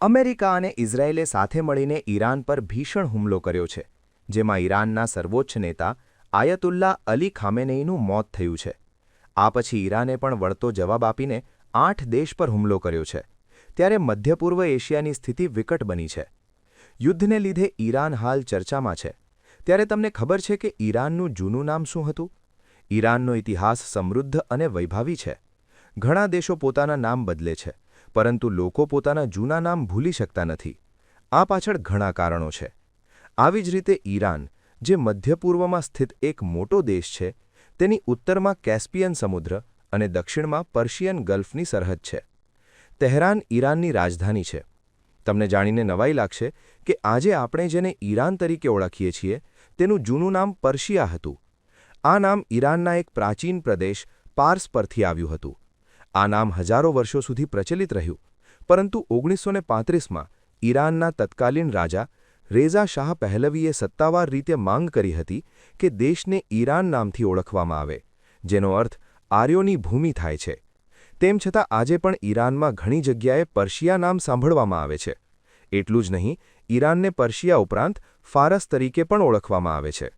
America અને ઇઝરાયેલે સાથે મળીને ઈરાન પર ભીષણ હુમલો કર્યો છે, જેમાં ઈરાનના સર્વોચ્ચ નેતા આયતુલ્લા અલી ખામેનેઈનું મોત થયું છે. આ પછી ઈરાને પણ વળતો જવાબ આપીને 8 દેશ પર હુમલો કર્યો છે. ત્યારે મધ્ય પૂર્વ એશિયાની સ્થિતિ વિકટ બની છે. યુદ્ધને લીધે ઈરાન હાલ ચર્ચામાં છે. ત્યારે તમને ખબર છે કે ઈરાનનું જૂનું નામ શું હતું? ઈરાનનો ઇતિહાસ સમૃદ્ધ અને વૈભવી છે. ઘણા દેશો પોતાના નામ બદલે છે, પરંતુ લોકો પોતાના જૂના નામ ભૂલી શકતા નથી. આ પાછળ ઘણા કારણો છે. આવી જ રીતે ઈરાન, જે મધ્ય પૂર્વમાં સ્થિત એક મોટો દેશ છે, તેની ઉત્તરમાં કેસ્પિયન સમુદ્ર અને દક્ષિણમાં પર્શિયન ગલ્ફની સરહદ છે. તહેરાન ઈરાનની રાજધાની છે. તમને જાણીને નવાઈ લાગશે કે આજે આપણે જેને ઈરાન તરીકે ઓળખીએ છીએ, તેનું જૂનું નામ પર્શિયા હતું. આ નામ ઈરાનના એક પ્રાચીન પ્રદેશ પાર્સ પરથી આવ્યું હતું. આ નામ હજારો વર્ષો સુધી પ્રચલિત રહ્યું, પરંતુ 1935માં ઈરાનના તત્કાલીન રાજા રેઝા શાહ પહેલવીએ સત્તાવાર રીતે માંગ કરી હતી કે દેશને ઈરાન નામથી ઓળખવામાં આવે, જેનો અર્થ આર્યોની ભૂમિ થાય છે. તેમ છતાં આજે પણ ઈરાનમાં ઘણી જગ્યાએ પર્શિયા નામ સાંભળવામાં આવે છે. એટલું જ નહીં, ઈરાનને પર્શિયા ઉપરાંત ફારસ તરીકે પણ ઓળખવામાં આવે છે.